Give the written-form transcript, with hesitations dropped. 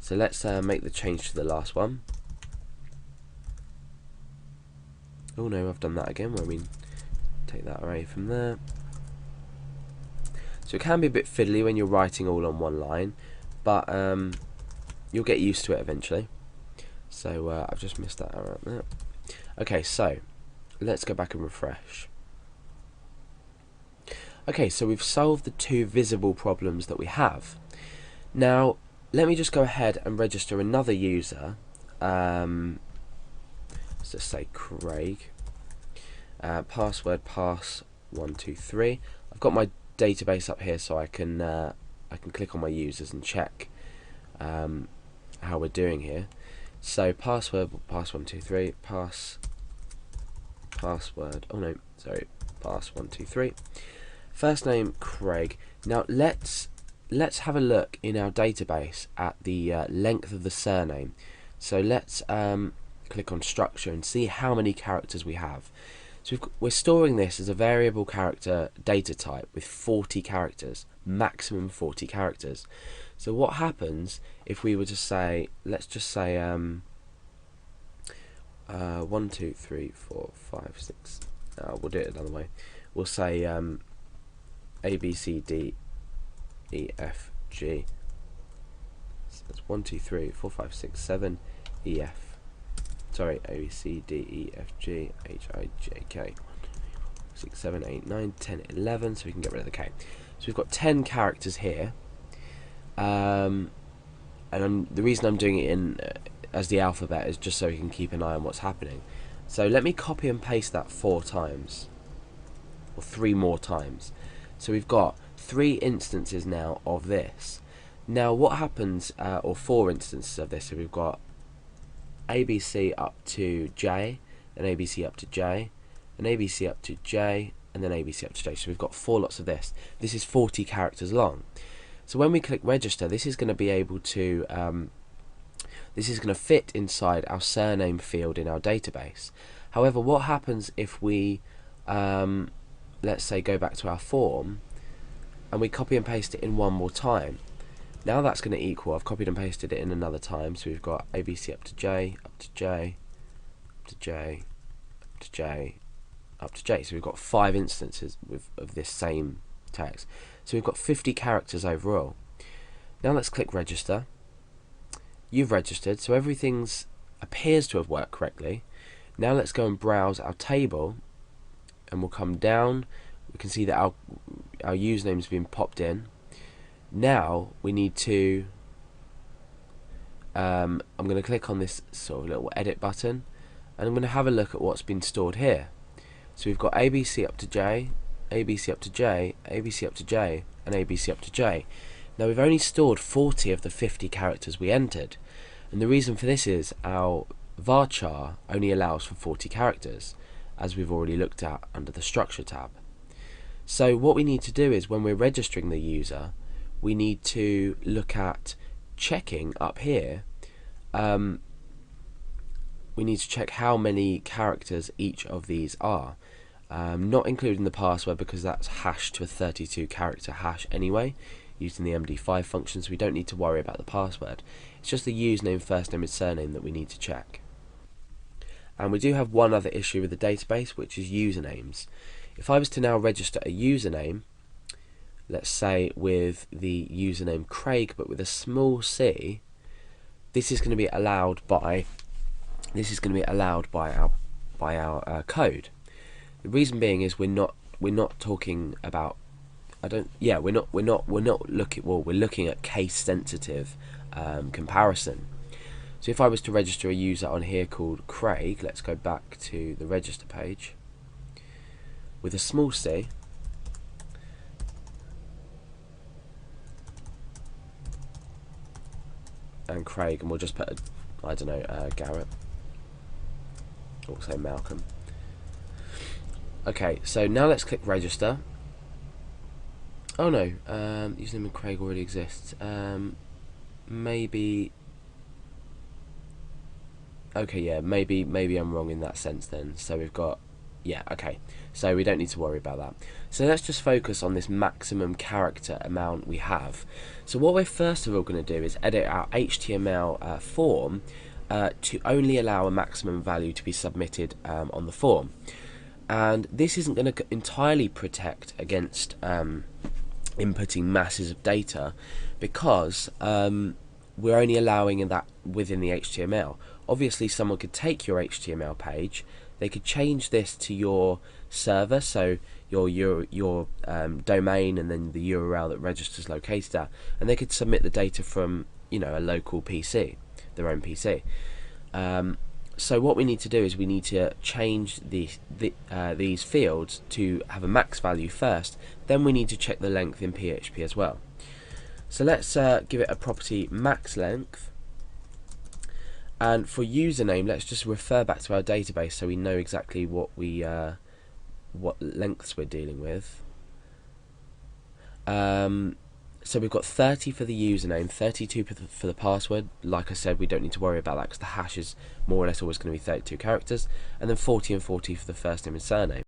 So let's make the change to the last one. Oh no, I've done that again. Well, I mean, take that array from there. So it can be a bit fiddly when you're writing all on one line, but you'll get used to it eventually. So I've just missed that out there. Okay, so let's go back and refresh. Okay, so we've solved the two visible problems that we have. Now, let me just go ahead and register another user. Let's just say Craig. Password pass123. I've got my database up here, so I can click on my users and check how we're doing here. So password pass123 password. Oh no, sorry, pass123. First name Craig. Now let's have a look in our database at the length of the surname. So let's click on structure and see how many characters we have. So we're storing this as a variable character data type with 40 characters, maximum 40 characters. So what happens if we were to say, let's just say 1, 2, 3, 4, 5, 6. We'll do it another way. We'll say A, B, C, D, E, F, G. So that's 1, 2, 3, 4, 5, 6, 7, E, F. Sorry, A, B, C, D, E, F, G, H, I, J, K. 6, 7, 8, 9, 10, 11. So we can get rid of the K. So we've got 10 characters here. And the reason I'm doing it in as the alphabet is just so we can keep an eye on what's happening. So let me copy and paste that 4 times, or 3 more times. So we've got 3 instances now of this. Now what happens, or 4 instances of this, so we've got ABC up to J, and ABC up to J, and ABC up to J, and then ABC up to J. So we've got 4 lots of this. This is 40 characters long. So when we click register, this is going to be able to this is going to fit inside our surname field in our database. However, what happens if we let's say go back to our form and we copy and paste it in one more time? Now that's going to equal, I've copied and pasted it in another time, so we've got ABC up to J, up to J, up to J, up to J, up to J. So we've got 5 instances of this same text. So we've got 50 characters overall. Now let's click register. You've registered, so everything appears to have worked correctly. Now let's go and browse our table, and we'll come down. We can see that our username has been popped in. Now we need to I'm going to click on this sort of little edit button, and I'm going to have a look at what's been stored here. So we've got ABC up to J, ABC up to J, ABC up to J, and ABC up to J. Now we've only stored 40 of the 50 characters we entered, and the reason for this is our varchar only allows for 40 characters, as we've already looked at under the structure tab. So what we need to do is, when we're registering the user, we need to look at checking up here. We need to check how many characters each of these are, not including the password, because that's hashed to a 32 character hash anyway, using the MD5 function, so we don't need to worry about the password. It's just the username, first name and surname that we need to check. And we do have one other issue with the database, which is usernames. If I was to now register a username, let's say with the username Craig but with a small c, this is going to be allowed by our code. The reason being is we're not talking about we're looking at case sensitive comparison. So if I was to register a user on here called Craig, let's go back to the register page, with a small c, and Craig, and we'll just put I don't know, Garrett, or say Malcolm. Okay, so now let's click register. Oh no, username of Craig already exists. Maybe. Okay, yeah, maybe I'm wrong in that sense then. So we've got Yeah, okay. So we don't need to worry about that. So let's just focus on this maximum character amount we have. So what we're first of all going to do is edit our HTML form to only allow a maximum value to be submitted on the form. And this isn't going to entirely protect against inputting masses of data, because we're only allowing that within the HTML. Obviously someone could take your HTML page, they could change this to your server, so your domain and then the URL that registers located at, and they could submit the data from, you know, a local PC, their own PC. So what we need to do is we need to change these fields to have a max value first, then we need to check the length in PHP as well. So let's give it a property max length, and for username let's just refer back to our database so we know exactly what lengths we're dealing with. So we've got 30 for the username, 32 for the password. Like I said, we don't need to worry about that because the hash is more or less always going to be 32 characters, and then 40 and 40 for the first name and surname.